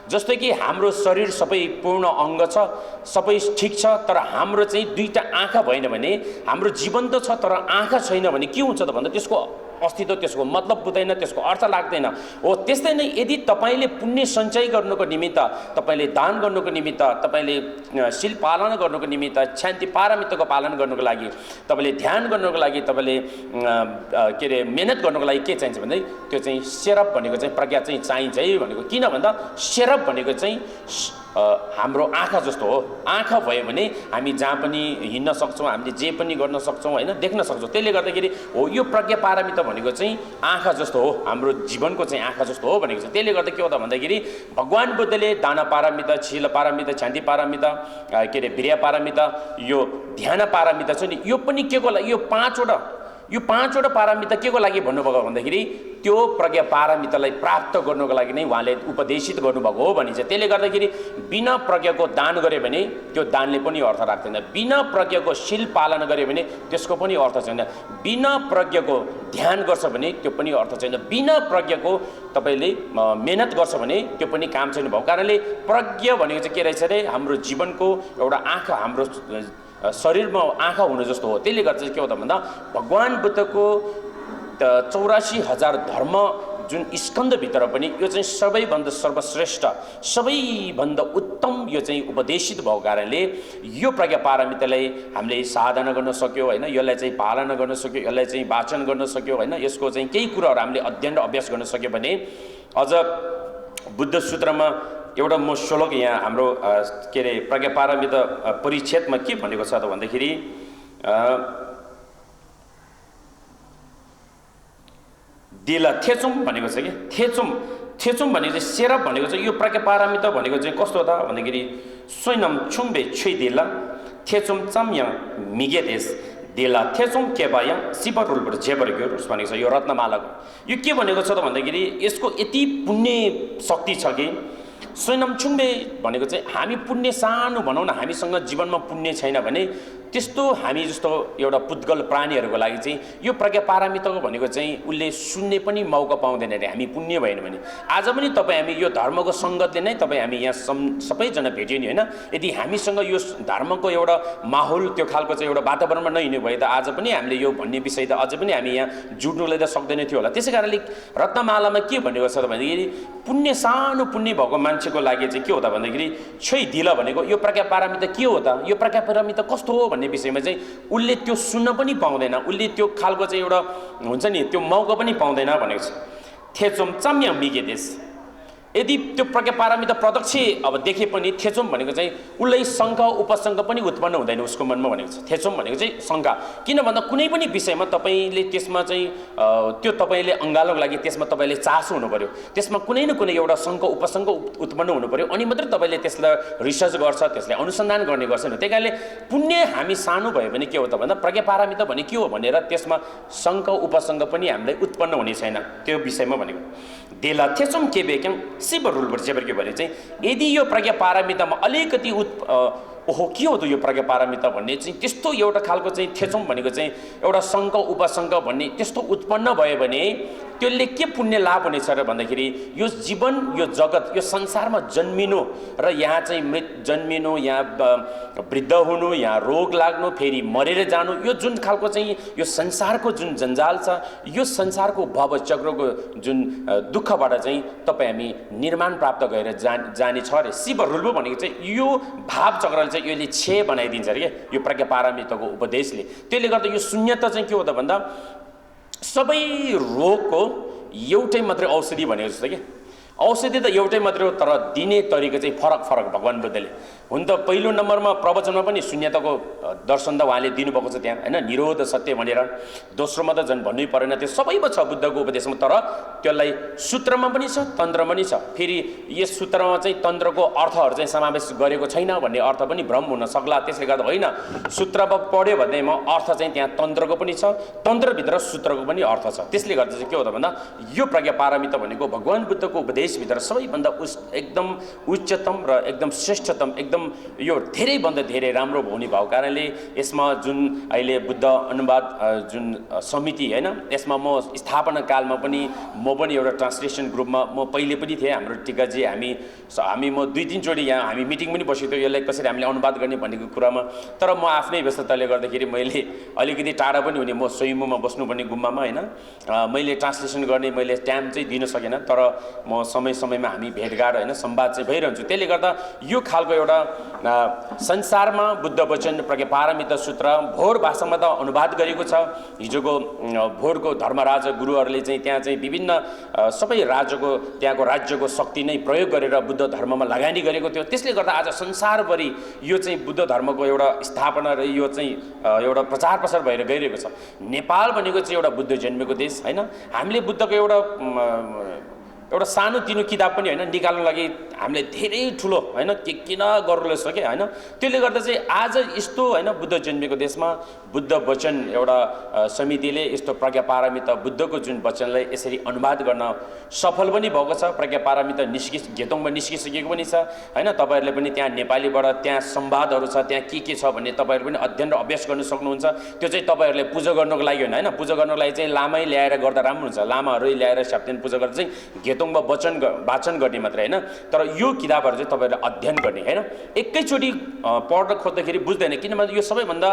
जस्तै कि हाम्रो शरीर सबै पूर्ण अङ्ग छ, सबै ठिक छ, तर हाम्रो चाहिँ 2टा आँखा भएन भने, हाम्रो जीवन त छ तर आँखा छैन भने के हुन्छ त भन्दा त्यसको अस्तित्व, त्यसको मतलब बुझ्दैन, त्यसको अर्थ लाग्दैन हो। त्यस्तै नै यदि तपाईँले पुण्य सञ्चय गर्नुको निमित्त, तपाईँले दान गर्नुको निमित्त, तपाईँले शील पालन गर्नुको निमित्त, शान्ति पारमिताको पालन गर्नुको लागि, तपाईँले ध्यान गर्नुको लागि, तपाईँले के अरे मेहनत गर्नुको लागि के चाहिन्छ भन्दै त्यो चाहिँ सेरप भनेको चाहिँ प्रज्ञा चाहिँ चाहिन्छ है भनेको। किन भन्दा सेरप भनेको चाहिँ हाम्रो आँखा जस्तो हो। आँखा भयो भने हामी जहाँ पनि हिँड्न सक्छौँ, हामीले जे पनि गर्न सक्छौँ होइन, देख्न सक्छौँ। त्यसले गर्दाखेरि हो यो प्रज्ञा पारमिता भनेको चाहिँ आँखा जस्तो हो, हाम्रो जीवनको चाहिँ आँखा जस्तो हो भनेको छ। त्यसले गर्दा के हो त भन्दाखेरि भगवान बुद्धले दान पारमिता, शील पारमिता, शान्ति पारमिता, के अरे वीर्य पारमिता, यो ध्यान पारमिता छ नि, यो पनि के को लागि, यो पाँचवटा पारमिता के को लागि भन्नुभएको भन्दाखेरि त्यो प्रज्ञा पारमितालाई प्राप्त गर्नुको लागि नै उहाँले उपदेशित गर्नुभएको हो भनिन्छ। त्यसले गर्दाखेरि बिना प्रज्ञाको दान गर्यो भने त्यो दानले पनि अर्थ राख्दैन, बिना प्रज्ञाको शील पालन गर्यो भने त्यसको पनि अर्थ छैन, बिना प्रज्ञाको ध्यान गर्छ भने त्यो पनि अर्थ छैन, बिना प्रज्ञाको तपाईँले मेहनत गर्छ भने त्यो पनि काम छैन। भएको कारणले प्रज्ञा भनेको चाहिँ के रहेछ अरे हाम्रो जीवनको एउटा आँखा, हाम्रो शरीरमा आँखा हुनु जस्तो हो। त्यसले गर्दा चाहिँ के हो त भन्दा भगवान बुद्धको 84,000 धर्म जुन स्कन्धभित्र पनि यो चाहिँ सबैभन्दा सर्वश्रेष्ठ, सबैभन्दा उत्तम यो चाहिँ उपदेशित भएको कारणले यो प्रज्ञा पारमितालाई हामीले साधना गर्न सक्यो होइन, यसलाई चाहिँ पालना गर्न सक्यो, यसलाई चाहिँ वाचन गर्न सक्यो होइन, यसको चाहिँ केही कुराहरू हामीले अध्ययन र अभ्यास गर्न सक्यो भने अझ बुद्ध सूत्रमा एउटा म श्लोक यहाँ हाम्रो के अरे प्रज्ञा पारमिता परिच्छेदमा के भनेको छ त भन्दाखेरि दिला थेचुम भनेको छ कि थेचुम भनेको चाहिँ सेरप भनेको चाहिँ यो प्रज्ञा पारमिता भनेको चाहिँ कस्तो त भन्दाखेरि स्वयं छुम्बे छुइ दिला थेचुम चम्या मिगे देश दिला थेचुम केबाया सिपरुलबाट जेबरग्यो भनेको छ यो रत्नमालाको। यो के भनेको छ त भन्दाखेरि यसको यति पुण्य शक्ति छ कि स्वयं छुम्बे भनेको चाहिँ हामी पुण्य सानो भनौँ न, हामीसँग जीवनमा पुण्य छैन भने त्यस्तो हामी जस्तो एउटा पुद्गल प्राणीहरूको लागि चाहिँ यो प्रज्ञा पारमिताको भनेको चाहिँ उसले सुन्ने पनि मौका पाउँदैन अरे हामी पुण्य भएन भने। आज पनि तपाईँ हामी यो धर्मको सङ्गतले नै तपाईँ हामी यहाँ सबैजना भेट्यो नि होइन, यदि हामीसँग यो धर्मको एउटा माहौल त्यो खालको चाहिँ एउटा वातावरणमा नहिँड्नु भए त आज पनि हामीले यो भन्ने विषय त अझै पनि हामी यहाँ जुट्नुलाई त सक्दैन थियो होला। त्यसै कारणले रत्नमालामा के भनेको छ त भन्दाखेरि पुण्य सानो पुण्य भएको मान्छेको लागि चाहिँ के हो त भन्दाखेरि छै दिल भनेको यो प्रज्ञा पारमिता के हो त, यो प्रज्ञा पारमिता कस्तो हो भन्ने विषयमा चाहिँ उसले त्यो सुन्न पनि पाउँदैन, उसले त्यो खालको चाहिँ एउटा हुन्छ नि त्यो मौका पनि पाउँदैन भनेको छ। थेचुम चम्या मिगे देश, यदि त्यो प्रज्ञा पारमिता प्रत्यक्ष अब देखे पनि थेचुम भनेको चाहिँ उसलाई शङ्का उपशङ्का पनि उत्पन्न हुँदैन उसको मनमा भनेको छ। थेचुम भनेको चाहिँ शङ्का, किन भन्दा कुनै पनि विषयमा तपाईँले त्यसमा चाहिँ त्यो तपाईँले अँगाल्नको लागि त्यसमा तपाईँले चासो हुनु पऱ्यो, त्यसमा कुनै न कुनै एउटा शङ्का उपशङ्का उत्पन्न हुनु पऱ्यो, अनि मात्रै तपाईँले त्यसलाई रिसर्च गर्छ, त्यसलाई अनुसन्धान गर्ने गर्छ नि। त्यही कारणले पुण्य हामी सानो भयो भने के हो त भन्दा प्रज्ञा पारमिता भने के हो भनेर त्यसमा शङ्का उपशङ्का पनि हामीलाई उत्पन्न हुने छैन त्यो विषयमा भनेको। देला थेचुम के बेक्याङ शिव रुलबाट जेबर के भने चाहिँ यदि यो प्रज्ञा पारमितामा अलिकति ओहो के हो त यो प्रज्ञा पारमिता भन्ने चाहिँ त्यस्तो एउटा खालको चाहिँ थेचुम भनेको चाहिँ एउटा शङ्का उपशङ्का भन्ने त्यस्तो उत्पन्न भयो भने त्यसले के पुण्य लाभ हुनेछ र भन्दाखेरि यो जीवन, यो जगत, यो संसारमा जन्मिनु र यहाँ चाहिँ जन्मिनु, यहाँ वृद्ध हुनु, यहाँ रोग लाग्नु, फेरि मरेर जानु, यो जुन खालको चाहिँ यो संसारको जुन जन्जाल छ, यो संसारको भवचक्रको जुन दुःखबाट चाहिँ तपाईँ हामी निर्माण प्राप्त गरेर जाने छ अरे। शिव रुल्बो भनेको चाहिँ यो भाव चक्रले चाहिँ यसले छे बनाइदिन्छ अरे क्या, यो प्रज्ञा पारमिताको उपदेशले। त्यसले गर्दा यो शून्यता चाहिँ के हो त भन्दा सबै रोगको एउटै मात्रै औषधि भनेको जस्तो कि औषधि त एउटै मात्रै हो, तर दिने तरिका चाहिँ फरक फरक भगवान बुद्धले। हुन त पहिलो नम्बरमा प्रवचनमा पनि शून्यताको दर्शन त उहाँले दिनुभएको छ त्यहाँ, होइन, निरोध सत्य भनेर। दोस्रोमा त झन् भन्नै परेन, त्यो सबैमा छ बुद्धको उपदेशमा, तर त्यसलाई सूत्रमा पनि छ, तन्त्रमा पनि छ। फेरि यस सूत्रमा चाहिँ तन्त्रको अर्थहरू चाहिँ समावेश गरेको छैन भन्ने अर्थ पनि भ्रम हुन सक्ला। त्यसले गर्दा होइन, सूत्रमा पढ्यो भन्दैमा अर्थ चाहिँ त्यहाँ तन्त्रको पनि छ, तन्त्रभित्र सूत्रको पनि अर्थ छ। त्यसले गर्दा चाहिँ के हो त भन्दा यो प्रज्ञा पारमिता भनेको भगवान बुद्धको उपदेशभित्र सबैभन्दा एकदम उच्चतम र एकदम श्रेष्ठतम, एकदम यो धेरैभन्दा धेरै राम्रो हुने भएको कारणले यसमा जुन अहिले बुद्ध अनुवाद जुन समिति, होइन, यसमा म स्थापना कालमा पनि म पनि एउटा ट्रान्सलेसन ग्रुपमा म पहिले पनि थिएँ। हाम्रो टिकाजी हामी म 2-3 चोटि यहाँ हामी मिटिङ पनि बसेको थियो यसलाई कसरी हामीले अनुवाद गर्ने भन्नेको कुरामा। तर म आफ्नै व्यस्तताले गर्दाखेरि मैले अलिकति टाढा पनि हुने, म स्वयम्भूमा बस्नुपर्ने गुम्बामा, होइन, मैले ट्रान्सलेसन गर्ने मैले टाइम चाहिँ दिन सकेन। तर म समयमा हामी भेटघाट, होइन, संवाद चाहिँ भइरहन्छु। त्यसले गर्दा यो खालको एउटा संसारमा बुद्ध वचन प्रज्ञा पारमिता सूत्र भोर भाषामा त अनुवाद गरेको छ। हिजोको भोरको धर्मराज गुरुहरूले चाहिँ त्यहाँ चाहिँ विभिन्न सबै राज्यको त्यहाँको राज्यको शक्ति नै प्रयोग गरेर बुद्ध धर्ममा लगानी गरेको थियो। त्यसले गर्दा आज संसारभरि यो चाहिँ बुद्ध धर्मको एउटा स्थापना र यो चाहिँ एउटा प्रचार प्रसार भएर गइरहेको छ। नेपाल भनेको चाहिँ एउटा बुद्ध जन्मेको देश, होइन। हामीले बुद्धको एउटा सानो तिनो किताब पनि, होइन, निकाल्नु लागि हामीले धेरै ठुलो, होइन, के किन गर्नु सक्यो, होइन। त्यसले गर्दा चाहिँ आज यस्तो, होइन, बुद्ध जन्मेको देशमा बुद्ध वचन एउटा समितिले यस्तो प्रज्ञा पारमिता बुद्धको जुन वचनलाई यसरी अनुवाद गर्न सफल पनि भएको छ। प्रज्ञा पारमिता घेतोङमा निस्किसकेको पनि छ, होइन। तपाईँहरूले पनि त्यहाँ नेपालीबाट त्यहाँ संवादहरू छ, त्यहाँ के छ भन्ने तपाईँहरू पनि अध्ययन र अभ्यास गर्न सक्नुहुन्छ। त्यो चाहिँ तपाईँहरूले पूजा गर्नको लागि होइन, होइन, पूजा गर्नको लागि चाहिँ लामै ल्याएर गर्दा राम्रो हुन्छ। लामाहरू ल्याएर सप्ताह पूजा गर्दा चाहिँ घेतोङमा वाचन गर्ने मात्रै, होइन। तर यो किताबहरू चाहिँ तपाईँहरूले अध्ययन गर्ने, होइन। एकैचोटि पढ्न खोज्दाखेरि बुझ्दैन, किनभने यो सबैभन्दा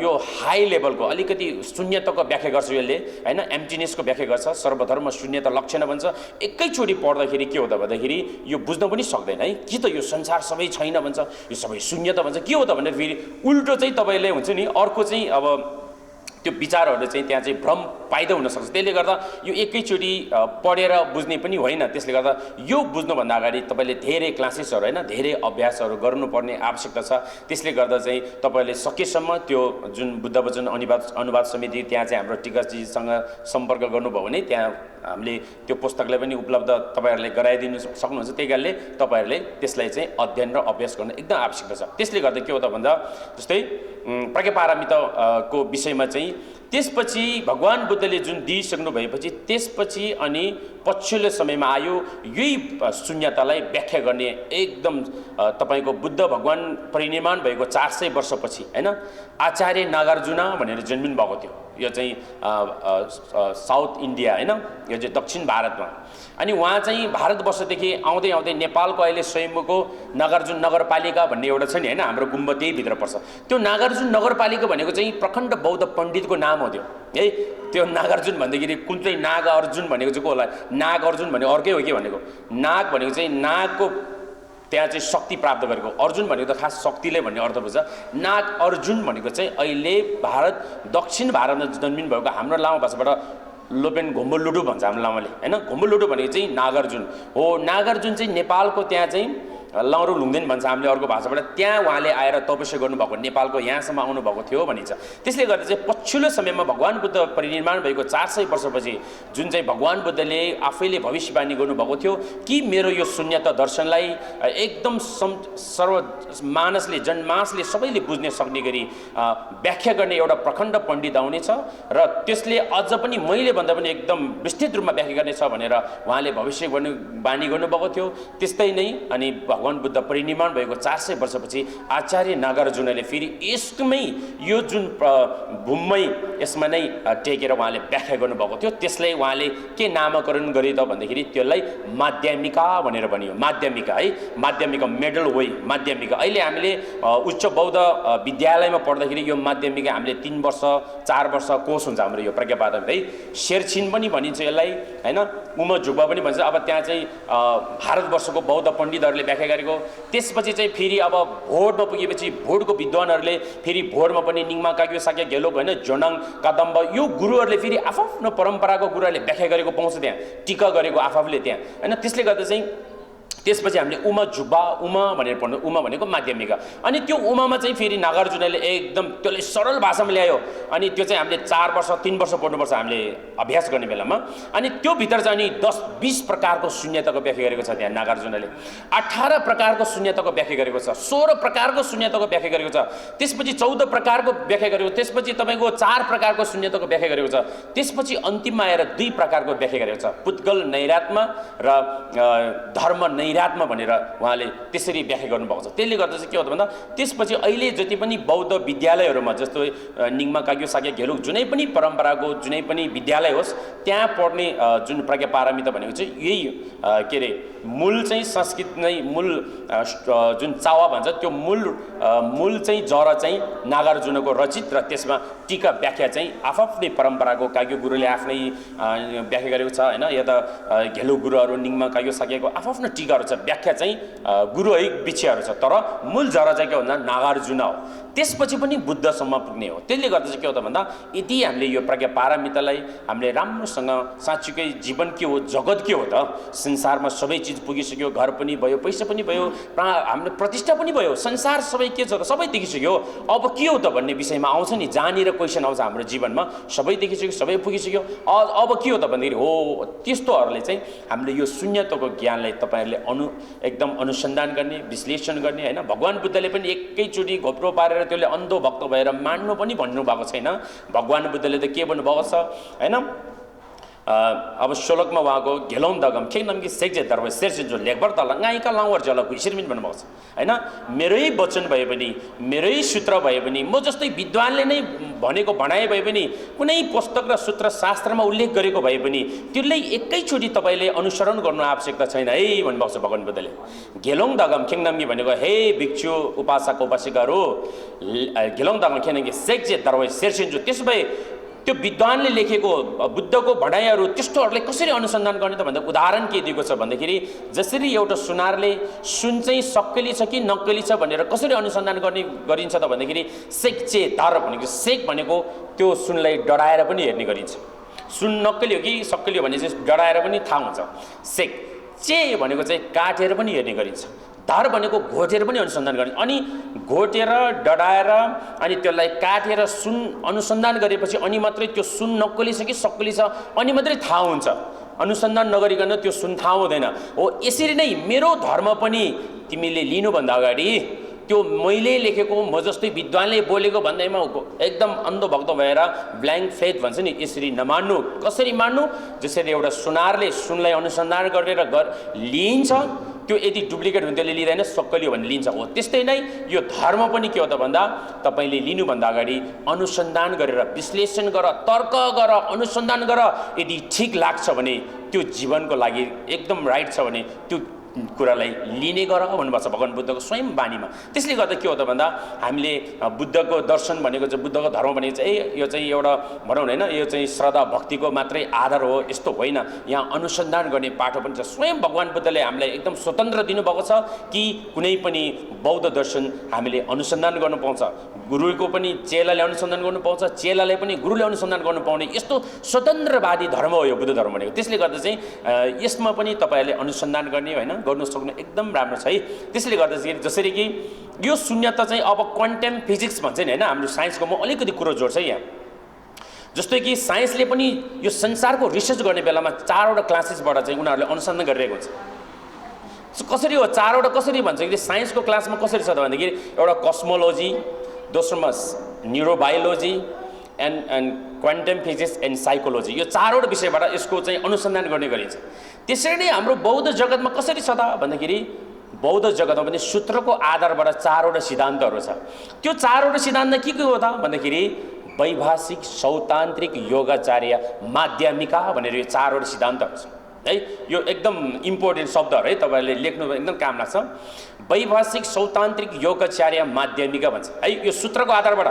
यो हाई लेभलको अलिकति शून्यताको व्याख्या गर्छ यसले, होइन, एम्प्टीनेसको व्याख्या गर्छ, सर्वधर्म शून्यता लक्षण भन्छ। एकैचोटि पढ्दाखेरि के हो त भन्दाखेरि यो बुझ्न पनि सक्दैन है, कि त यो संसार सबै छैन भन्छ, यो सबै शून्यता भन्छ, के हो त भनेर फेरि उल्टो चाहिँ तपाईँले हुन्छ नि अर्को चाहिँ अब त्यो विचारहरू चाहिँ त्यहाँ चाहिँ भ्रम पाइदा हुनसक्छ। त्यसले गर्दा यो एकैचोटि पढेर बुझ्ने पनि होइन। त्यसले गर्दा यो बुझ्नुभन्दा अगाडि तपाईँले धेरै क्लासेसहरू, होइन, धेरै अभ्यासहरू गर्नुपर्ने आवश्यकता छ। त्यसले गर्दा चाहिँ तपाईँले सकेसम्म त्यो जुन बुद्ध वचन अनुवाद समिति त्यहाँ चाहिँ हाम्रो टिकाजीसँग सम्पर्क गर्नुभयो भने त्यहाँ हामीले त्यो पुस्तकलाई पनि उपलब्ध तपाईँहरूले गराइदिनु सक्नुहुन्छ। त्यही कारणले तपाईँहरूले त्यसलाई चाहिँ अध्ययन र अभ्यास गर्न एकदम आवश्यकता छ। त्यसले गर्दा के हो त भन्दा जस्तै प्रज्ञा पारमिताको विषयमा चाहिँ त्यसपछि भगवान बुद्धले जुन दिइसक्नु भएपछि त्यसपछि अनि पछिल्लो समयमा आयो यही शून्यतालाई व्याख्या गर्ने एकदम तपाईँको बुद्ध भगवान परिनिर्वाण भएको 400 वर्षपछि, होइन, आचार्य नागार्जुना भनेर जन्मिनु भएको थियो। यो चाहिँ साउथ इन्डिया, होइन, यो चाहिँ दक्षिण भारतमा। अनि उहाँ चाहिँ भारतवर्षदेखि आउँदै आउँदै नेपालको अहिले स्वयम्भूको नागार्जुन नगरपालिका भन्ने एउटा छ नि, होइन, हाम्रो गुम्बा त्यही भित्र पर्छ। त्यो नागार्जुन नगरपालिका भनेको चाहिँ प्रखण्ड बौद्ध पण्डितको नाम हो त्यो है। त्यो नागार्जुन भन्दाखेरि कुन चाहिँ नाग अर्जुन भनेको चाहिँ को होला? नाग अर्जुन भनेको अर्कै हो कि भनेको? नाग भनेको चाहिँ नागको त्यहाँ चाहिँ शक्ति प्राप्त गरेको, अर्जुन भनेको त खास शक्तिले भन्ने अर्थ बुझ्छ। नाग अर्जुन भनेको चाहिँ अहिले दक्षिण भारतमा जन्मिनु भएको हाम्रो लामा भाषाबाट लोपेन घुम्बुलुडु भन्छ हाम्रो लामाले, होइन। घुम्बुलुडु भनेको चाहिँ नागार्जुन हो। नागार्जुन चाहिँ नेपालको त्यहाँ चाहिँ लौरो लुङ्देन भन्छ हामीले अर्को भाषाबाट, त्यहाँ उहाँले आएर तपस्या गर्नुभएको, नेपालको यहाँसम्म आउनुभएको थियो भनिन्छ। त्यसले गर्दा चाहिँ पछिल्लो समयमा भगवान बुद्ध परिनिर्वाण भएको 400 वर्षपछि जुन चाहिँ भगवान बुद्धले आफैले भविष्यवाणी गर्नुभएको थियो कि मेरो यो शून्यता दर्शनलाई एकदम मानसले जनमासले सबैले बुझ्ने सक्ने गरी व्याख्या गर्ने एउटा प्रखण्ड पण्डित आउनेछ र त्यसले अझ पनि मैले भन्दा पनि एकदम विस्तृत रूपमा व्याख्या गर्नेछ भनेर उहाँले भविष्यवाणी गर्नुभएको थियो। त्यस्तै नै अनि भगवान बुद्ध परिनिर्वाण भएको 400 वर्षपछि आचार्य नागार्जुनले फेरि यसमै यो जुन भूममै यसमा नै टेकेर उहाँले व्याख्या गर्नुभएको थियो। त्यसलाई उहाँले के नामकरण गरे त भन्दाखेरि त्यसलाई माध्यमिका भनेर भनियो। माध्यमिका है, माध्यमिका मेडल वे माध्यमिका। अहिले हामीले उच्च बौद्ध विद्यालयमा पढ्दाखेरि यो माध्यमिका हामीले 3 वर्ष 4 वर्ष कोर्स हुन्छ हाम्रो यो प्रज्ञा पारमिता है। शेरछिन पनि भनिन्छ यसलाई हैन, उमा जुब्बा पनि भन्छ। अब त्यहाँ चाहिँ भारतवर्षको बौद्ध पण्डितहरूले व्याख्या गरेको। त्यसपछि चाहिँ फेरि अब भोटमा पुगेपछि भोटको विद्वानहरूले फेरि भोटमा पनि निङमा काग्यो साक्य गेलोक हैन, जोनाङ कदम्ब यो गुरुहरूले फेरि आफ्नो परम्पराको गुरुहरूले व्याख्या गरेको पाउँछ त्यहाँ, टीका गरेको आफूले त्यहाँ हैन। त्यसले गर्दा चाहिँ त्यसपछि हामीले उमा जुब्बा उमा भनेर पढ्नु। उमा भनेको माध्यमिका। अनि त्यो उमामा चाहिँ फेरि नागार्जुनले एकदम त्यसले सरल भाषामा ल्यायो। अनि त्यो चाहिँ हामीले 4 वर्ष 3 वर्ष पढ्नुपर्छ हामीले अभ्यास गर्ने बेलामा। अनि त्यो भित्र चाहिँ अनि 10-20 प्रकारको शून्यताको व्याख्या गरेको छ त्यहाँ नागार्जुनले। 18 प्रकारको शून्यताको व्याख्या गरेको छ, 16 प्रकारको शून्यताको व्याख्या गरेको छ, त्यसपछि 14 प्रकारको व्याख्या गरेको, त्यसपछि तपाईँको 4 प्रकारको शून्यताको व्याख्या गरेको छ, त्यसपछि अन्तिममा आएर 2 प्रकारको व्याख्या गरेको छ, पुद्गल नैरात्मा र धर्म नैरात्मा भनेर उहाँले त्यसरी व्याख्या गर्नुभएको छ। त्यसले गर्दा चाहिँ के हो त भन्दा त्यसपछि अहिले जति पनि बौद्ध विद्यालयहरूमा जस्तो निङमा काग्यो साक्य गेलुक जुनै पनि परम्पराको जुनै पनि विद्यालय होस् त्यहाँ पढ्ने जुन प्रज्ञा पारमिता भनेको चाहिँ यही के अरे मूल चाहिँ संस्कृत नै मूल जुन चावा भन्छ त्यो मूल चाहिँ जरा चाहिँ नागार्जुनको रचित र त्यसमा टीका व्याख्या चाहिँ आफ्नै परम्पराको काग्यो गुरुले आफ्नै व्याख्या गरेको छ हैन। या त घेलु गुरुहरू निङमा काग्यो साक्यको आफ्नो टीकाहरू छ, व्याख्या चाहिँ गुरु है विषयहरू छ, तर मूल जरा चाहिँ के भन्दा नागार्जुन हो। त्यसपछि पनि बुद्धसम्म पुग्ने हो। त्यसले गर्दा चाहिँ के हो त भन्दा यदि हामीले यो प्रज्ञा पारमितालाई हामीले राम्रोसँग साँच्चीकै जीवन के हो, जगत के हो त, संसारमा सबै चिज पुगिसक्यो, घर पनि भयो, पैसा पनि भयो, हाम्रो प्रतिष्ठा पनि भयो, संसार सबै के छ त सबै देखिसक्यो, अब के हो त भन्ने विषयमा आउँछ नि, जहाँनिर क्वेसन आउँछ हाम्रो जीवनमा, सबै देखिसक्यो, सबै पुगिसक्यो, अब के हो त भन्दाखेरि हो त्यस्तोहरूले चाहिँ हामीले यो शून्यताको ज्ञानलाई तपाईँहरूले एकदम अनुसन्धान गर्ने, विश्लेषण गर्ने हैन। भगवान बुद्धले पनि एकैचोटि घोप्रो पारेर त्यसले अन्धो भक्त भएर मान्नु पनि भन्नुभएको छैन। भगवान बुद्धले त के भन्नुभएको छ हैन। अब श्लोकमा उहाँको घेलौं दगम खेङनम्की सेक्जे दर्व शेरसिन्जो लेखबर तल गाइका लाउर जलको हिसिरमिन भन्नुभएको छ हैन। मेरै वचन भए पनि, मेरै सूत्र भए पनि, म जस्तै विद्वानले नै भनेको भनाए भए पनि, कुनै पुस्तक र सूत्र शास्त्रमा उल्लेख गरेको भए पनि त्यसलाई एकैचोटि तपाईँले अनुसरण गर्नु आवश्यकता छैन है भन्नुभएको छ भगवान बुद्धले। घेलौं दगम खेङनम्की भनेको हे भिक्षु उपासक उपासिकाहरू, घेलौं दगम खेङनम्की सेक्जे दर्व शेरसिन्जो, त्यसो भए त्यो विद्वानले लेखेको बुद्धको भनाइहरू त्यस्तोहरूलाई कसरी अनुसन्धान गर्ने त भन्दा उदाहरण के दिएको छ भन्दाखेरि जसरी एउटा सुनारले सुन चाहिँ सक्कली छ कि नक्कली छ भनेर कसरी अनुसन्धान गरिन्छ त भन्दाखेरि सेक्चे धार भनेको सेक भनेको त्यो सुनलाई डढाएर पनि हेर्ने गरिन्छ। सुन नक्कली हो कि सक्कली हो भने चाहिँ डढाएर पनि थाहा हुन्छ। सेक चे भनेको चाहिँ काटेर पनि हेर्ने गरिन्छ। धार भनेको घोटेर पनि अनुसन्धान गर्ने, अनि घोटेर डढाएर अनि त्यसलाई काटेर सुन अनुसन्धान गरेपछि अनि मात्रै त्यो सुन नक्कली छ कि सक्कली छ अनि मात्रै थाहा हुन्छ। अनुसन्धान नगरिकन त्यो सुन थाहा हुँदैन। हो यसरी नै मेरो धर्म पनि तिमीले लिनुभन्दा अगाडि त्यो मैले लेखेको म जस्तै विद्वानले बोलेको भन्दैमा एकदम अन्धभक्त भएर ब्ल्याङ्क फेथ भन्छ नि, यसरी नमान्नु। कसरी मान्नु? जसरी एउटा सुनारले सुनलाई अनुसन्धान गरेर लिन्छ, त्यो यदि डुप्लिकेट हुन्छ त्यसले लिँदैन, सक्कली हो भने लिन्छ। हो त्यस्तै नै यो धर्म पनि के हो त भन्दा तपाईँले लिनुभन्दा अगाडि अनुसन्धान गरेर विश्लेषण गर, तर्क गर, अनुसन्धान गर। यदि ठिक लाग्छ भने त्यो जीवनको लागि एकदम राइट छ भने त्यो कुरालाई लिने गर भन्नुभएको छ भगवान बुद्धको स्वयं बानीमा। त्यसले गर्दा के हो त भन्दा हामीले बुद्धको दर्शन भनेको चाहिँ बुद्धको धर्म भनेको चाहिँ यो चाहिँ एउटा भनौँ होइन, यो चाहिँ श्रद्धा भक्तिको मात्रै आधार हो यस्तो होइन। यहाँ अनुसन्धान गर्ने पाठो पनि छ। स्वयं भगवान बुद्धले हामीलाई एकदम स्वतन्त्र दिनुभएको छ कि कुनै पनि बौद्ध दर्शन हामीले अनुसन्धान गर्नु पाउँछ, गुरुको पनि चेलाले अनुसन्धान गर्नु पाउँछ, चेलाले पनि गुरुले अनुसन्धान गर्नु पाउने यस्तो स्वतन्त्रवादी धर्म हो यो बुद्ध धर्म भनेको। त्यसले गर्दा चाहिँ यसमा पनि तपाईँहरूले अनुसन्धान गर्ने होइन गर्नु सक्नु एकदम राम्रो छ है। त्यसले गर्दा चाहिँ जसरी कि यो शून्यता चाहिँ अब क्वान्टम फिजिक्स भन्छ नि होइन, हाम्रो साइन्सको म अलिकति कुरो जोड्छ यहाँ। जस्तै कि साइन्सले पनि यो संसारको रिसर्च गर्ने बेलामा 4वटा क्लासेसबाट चाहिँ उनीहरूले अनुसन्धान गरिरहेको हुन्छ। कसरी हो 4वटा कसरी भन्छ कि साइन्सको क्लासमा कसरी छ त भन्दाखेरि एउटा कस्मोलोजी, दोस्रोमा neurobiology and quantum physics and psychology, यो 4वटा विषयबाट यसको चाहिँ अनुसन्धान गर्ने गरिन्छ। त्यसरी नै हाम्रो बौद्ध जगतमा कसरी छ त भन्दाखेरि बौद्ध जगतमा पनि सूत्रको आधारबाट 4वटा सिद्धान्तहरू छ। त्यो 4वटा सिद्धान्त के हो त भन्दाखेरि वैभाषिक सौतान्त्रिक योगाचार्य माध्यमिका भनेर यो 4वटा सिद्धान्तहरू छ है। यो एकदम इम्पोर्टेन्ट शब्दहरू है, तपाईहरुले लेख्नु एकदम काम लाग्छ। वैभाषिक सौतान्त्रिक योगाचार्य माध्यमिका भन्छ है। यो सूत्रको आधारबाट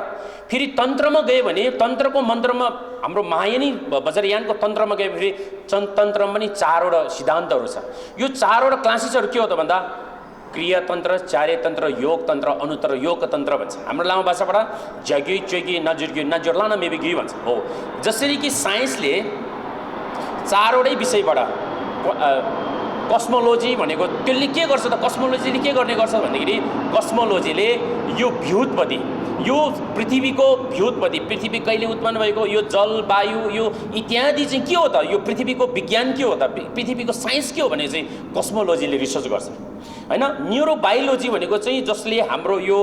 फेरि तन्त्रमा गयो भने तन्त्रको मन्त्रमा हाम्रो महायानी वज्रयानको तन्त्रमा गयो फेरि तन्त्रमा पनि 4वटा सिद्धान्तहरू छ। यो 4वटा क्लासेसहरू के हो त भन्दा क्रियातन्त्र, चार्यतन्त्र, योगतन्त्र, अनुतर योगतन्त्र भन्छ। हाम्रो लामो भाषाबाट जगी चोगी नजुर्गी नजुर्ला न मेबी गी भन्छ हो। जसरी कि साइन्सले 4वटै विषयबाट कस्मोलोजी भनेको त्यसले के गर्छ त, कस्मोलोजीले के गर्ने गर्छ भन्दाखेरि कस्मोलोजीले यो भ्युत्पत्ति, यो पृथ्वीको भ्युत्पत्ति, पृथ्वी कहिले उत्पन्न भएको, यो जल वायु यो इत्यादि चाहिँ के हो त, यो पृथ्वीको विज्ञान के हो त, पृथ्वीको साइन्स के हो भने चाहिँ कस्मोलोजीले रिसर्च गर्छ हैन। न्युरोबायोलोजी भनेको चाहिँ जसले हाम्रो यो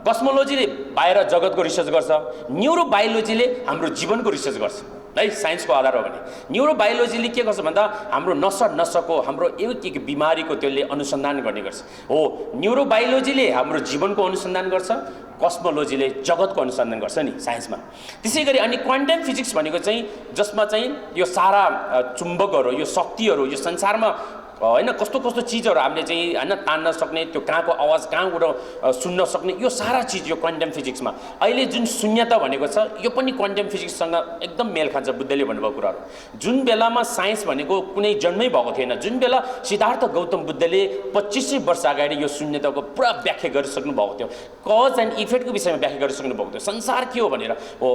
कस्मोलोजीले बाहिर जगतको रिसर्च गर्छ, न्युरोबायोलोजीले हाम्रो जीवनको रिसर्च गर्छ है। साइन्सको आधार हो भने न्युरोबायोलोजीले के गर्छ भन्दा हाम्रो नसको हाम्रो एक बिमारीको त्यसले अनुसन्धान गर्ने गर्छ हो। न्युरोबायोलोजीले हाम्रो जीवनको अनुसन्धान गर्छ, कस्मोलोजीले जगतको अनुसन्धान गर्छ नि साइन्समा। त्यसै गरी अनि क्वान्टम फिजिक्स भनेको चाहिँ जसमा चाहिँ यो सारा चुम्बकहरू, यो शक्तिहरू, यो संसारमा हैन कस्तो कस्तो चिजहरू हामीले चाहिँ हैन तान्न सक्ने, त्यो कहाँको आवाज कहाँबाट सुन्न सक्ने, यो सारा चिज यो क्वान्टम फिजिक्समा। अहिले जुन शून्यता भनेको छ यो पनि क्वान्टम फिजिक्ससँग एकदम मेल खान्छ बुद्धले भन्नुभएको कुराहरू। जुन बेलामा साइन्स भनेको कुनै जन्मै भएको थिएन, जुन बेला सिद्धार्थ गौतम बुद्धले 2500 वर्ष अगाडि यो शून्यताको पुरा व्याख्या गरिसक्नु भएको थियो, कज एन्ड इफेक्टको विषयमा व्याख्या गरिसक्नु भएको थियो, संसार के हो भनेर हो।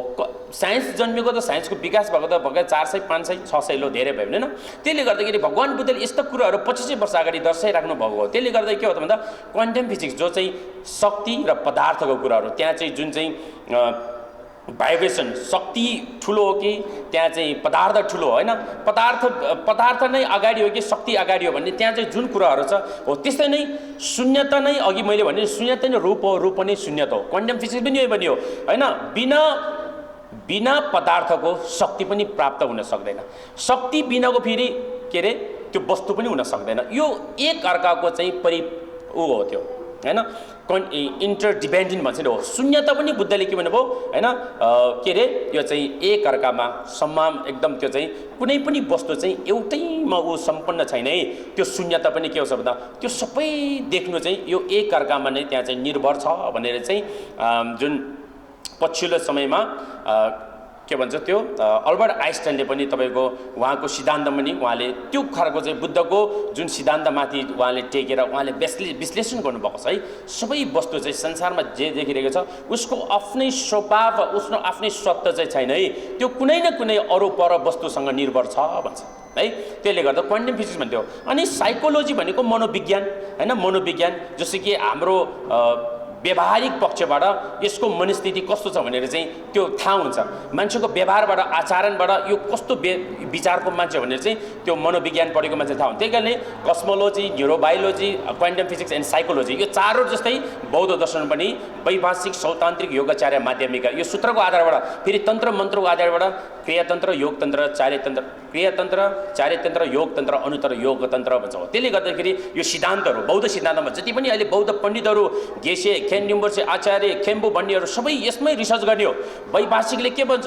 साइन्स जन्मेको त साइन्सको विकास भएको त भर्खर 400 500 600 लो धेरै भयो हैन। त्यसले गर्दाखेरि भगवान बुद्धले यस्तो कुराहरू 2500 वर्ष अगाडि दर्शाइराख्नु भएको हो। त्यसले गर्दा के हो त भन्दा क्वान्टम फिजिक्स जो चाहिँ शक्ति र पदार्थको कुराहरू, त्यहाँ चाहिँ जुन चाहिँ भाइब्रेसन शक्ति ठुलो हो कि त्यहाँ चाहिँ पदार्थ ठुलो हो हैन, पदार्थ नै अगाडि हो कि शक्ति अगाडि हो भन्ने त्यहाँ चाहिँ जुन कुराहरू छ हो। त्यस्तै नै शून्यता नै अघि मैले भने शून्यता नै रूप हो, रूप नै शून्यता हो। क्वान्टम फिजिक्स पनि यही भन्यो हैन। बिना पदार्थको शक्ति पनि प्राप्त हुन सक्दैन, शक्ति बिनाको फेरि के अरे त्यो वस्तु पनि हुन सक्दैन। यो एक अर्काको चाहिँ हो त्यो हैन, इन्टरडिपेन्डेन्ट भन्छ नि हो। शून्यता पनि बुद्धले के भन्नुभयो हैन, के अरे यो चाहिँ एक अर्कामा समान एकदम, त्यो चाहिँ कुनै पनि वस्तु चाहिँ एउटैमा ऊ सम्पन्न छैन है। त्यो शून्यता पनि के हो भन्दा त्यो सबै देख्नु चाहिँ यो एक अर्कामा नै त्यहाँ चाहिँ निर्भर छ भनेर चाहिँ जुन पछिल्लो समयमा के भन्छ त्यो अल्बर्ट आइन्स्टाइनले पनि तपाईको उहाँको सिद्धान्त पनि उहाँले त्यो खालको चाहिँ बुद्धको जुन सिद्धान्तमाथि उहाँले टेकेर उहाँले विश्लेषण गर्नुभएको छ है। सबै वस्तु चाहिँ संसारमा जे देखिरहेको छ उसको आफ्नै स्वभाव, उसको आफ्नै सत्ता चाहिँ छैन है, त्यो कुनै न कुनै अरू पर वस्तुसँग निर्भर छ भन्छ है। त्यसले गर्दा क्वान्टम फिजिक्स भन्थ्यो। अनि साइकोलोजी भनेको मनोविज्ञान हैन, मनोविज्ञान जस्तो कि हाम्रो व्यवहारिक पक्षबाट यसको मनस्थिति कस्तो छ भनेर चाहिँ त्यो थाहा हुन्छ। मान्छेको व्यवहारबाट, आचरणबाट यो कस्तो विचारको मान्छे भनेर चाहिँ त्यो मनोविज्ञान पढेको मान्छे थाहा हुन्छ। त्यही कारणले cosmology, neurobiology, quantum physics and psychology यो चारवटा जस्तै बौद्ध दर्शन पनि वैभाषिक सौतान्त्रिक योगाचार्य माध्यमिका यो सूत्रको आधारबाट फेरि तन्त्र मन्त्रको आधारबाट क्रियातन्त्र, योगतन्त्र, चार्यतन्त्र, क्रियातन्त्र, चार्यतन्त्र, योगतन्त्र, अनुतर योगतन्त्र भन्छ। त्यसले गर्दाखेरि यो सिद्धान्तहरू बौद्ध सिद्धान्तमा जति पनि अहिले बौद्ध पण्डितहरू गेसे, खेनडिम्बोर्चे, आचार्य, खेम्बु भन्नेहरू सबै यसमै रिसर्च गर्ने हो। वैभाषिकले के भन्छ,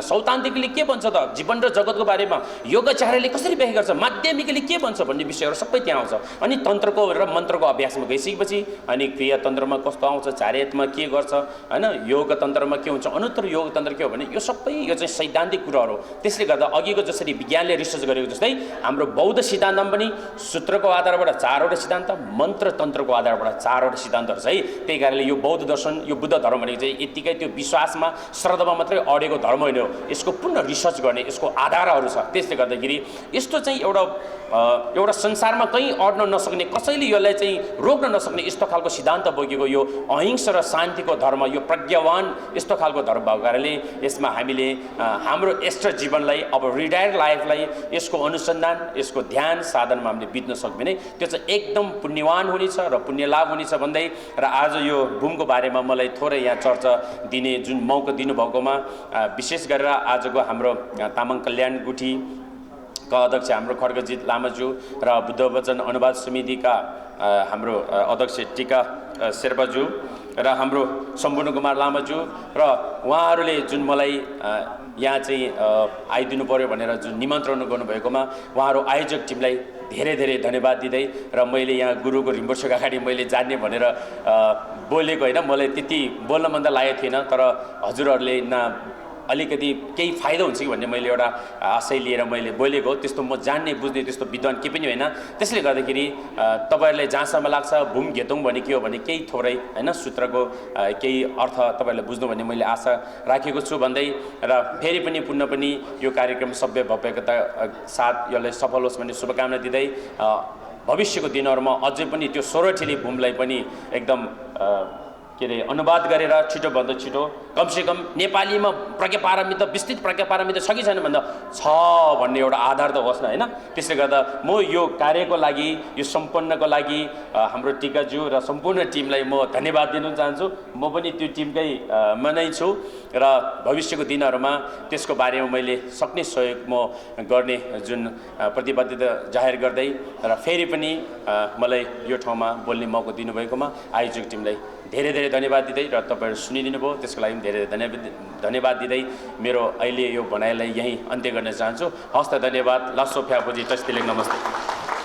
सौतान्त्रिकले के भन्छ त जीवन र जगतको बारेमा, योगाचार्यले कसरी व्याख्या गर्छ, माध्यमिकले के भन्छ भन्ने विषयहरू सबै त्यहाँ आउँछ। अनि तन्त्रको र मन्त्रको अभ्यासमा गइसकेपछि अनि क्रियातन्त्रमा कस्तो आउँछ, चार्यतमा के गर्छ हैन, योगतन्त्रमा के हुन्छ, अनुत्तर योगतन्त्र के हो भने यो सबै यो चाहिँ सैद्धान्तिक कुराहरू। त्यसले गर्दा अघिको जसरी विज्ञानले रिसर्च गरेको जस्तै हाम्रो बौद्ध सिद्धान्तमा पनि सूत्रको आधारबाट चारवटा सिद्धान्त, मन्त्र तन्त्रको आधारबाट चारवटा सिद्धान्तहरू छ है। त्यही कारणले यो बौद्ध दर्शन, यो बुद्ध धर्म भनेको चाहिँ यतिकै त्यो विश्वासमा श्रद्धामा मात्रै अडेको धर्म होइन हो, यसको पूर्ण रिसर्च गर्ने यसको आधारहरू छ। त्यसले गर्दाखेरि यस्तो चाहिँ एउटा संसारमा कहीँ अड्न नसक्ने, कसैले यसलाई चाहिँ रोक्न नसक्ने यस्तो खालको सिद्धान्त बोकेको यो अहिंसा र शान्तिको धर्म, यो प्रज्ञावान यस्तो खालको धर्म भएको कारणले यसमा हामीले हाम्रो एक्स्ट्रा जीवनलाई, अब रिटायर्ड लाइफलाई यसको अनुसन्धान, यसको ध्यान साधनमा हामीले बित्न सक्यो भने त्यो चाहिँ एकदम पुण्यवान हुनेछ र पुण्य लाभ हुनेछ भन्दै र आज यो भूमको बारेमा मलाई थोरै यहाँ चर्चा दिने जुन मौका दिनुभएकोमा विशेष गरेर आजको हाम्रो तामाङ कल्याण गुठी अध्यक्ष हाम्रो खड्गजित लामाज्यू र बुद्ध वचन अनुवाद समितिका हाम्रो अध्यक्ष टिका शेर्पाज्यू र हाम्रो सम्पूर्ण कुमार लामाज्यू र उहाँहरूले जुन मलाई यहाँ चाहिँ आइदिनु पर्यो भनेर जुन निमन्त्रण गर्नुभएकोमा उहाँहरू आयोजक टिमलाई धेरै धेरै धन्यवाद दिँदै र मैले यहाँ गुरुको रिम्पोछेको अगाडि मैले जान्ने भनेर बोलेको होइन, मलाई त्यति बोल्न मन त लागेको थिएन, तर हजुरहरूले अलिकति केही फाइदा हुन्छ कि भन्ने मैले एउटा आशय लिएर मैले बोलेको हो। त्यस्तो म जान्ने बुझ्ने त्यस्तो विद्वान केही पनि होइन। त्यसले गर्दाखेरि तपाईँहरूलाई जहाँसम्म लाग्छ भूम घेतौँ भने के हो भने केही थोरै होइन सूत्रको केही अर्थ तपाईँहरूले बुझ्नु भन्ने मैले आशा राखेको छु भन्दै र फेरि पनि पुनः पनि यो कार्यक्रम सभ्य भव्यता साथ यसलाई सफल होस् भन्ने शुभकामना दिँदै भविष्यको दिनहरूमा अझै पनि त्यो सोरठीले भूमलाई पनि एकदम के अरे अनुवाद गरेर छिटोभन्दा छिटो कमसेकम नेपालीमा प्रज्ञापारमिता विस्तृत प्रज्ञापारमिता छ कि छैन भन्दा छ भन्ने एउटा आधार त होस् न होइन। त्यसले गर्दा म यो कार्यको लागि यो सम्पन्नको लागि हाम्रो टिकाज्यू र सम्पूर्ण टिमलाई म धन्यवाद दिन चाहन्छु। म पनि त्यो टिमकै नै छु र भविष्यको दिनहरूमा त्यसको बारेमा मैले सक्ने सहयोग म गर्ने जुन प्रतिबद्धता जाहेर गर्दै र फेरि पनि मलाई यो ठाउँमा बोल्ने मौका दिनुभएकोमा आयोजक टिमलाई धेरै धेरै धन्यवाद दिँदै र तपाईँहरू सुनिदिनु भयो त्यसको लागि पनि धेरै धन्यवाद दिँदै मेरो अहिले यो भनाइलाई यहीँ अन्त्य गर्न चाहन्छु। हस्त धन्यवाद। लासो फ्यापोजी टस्तिलेङ नमस्ते।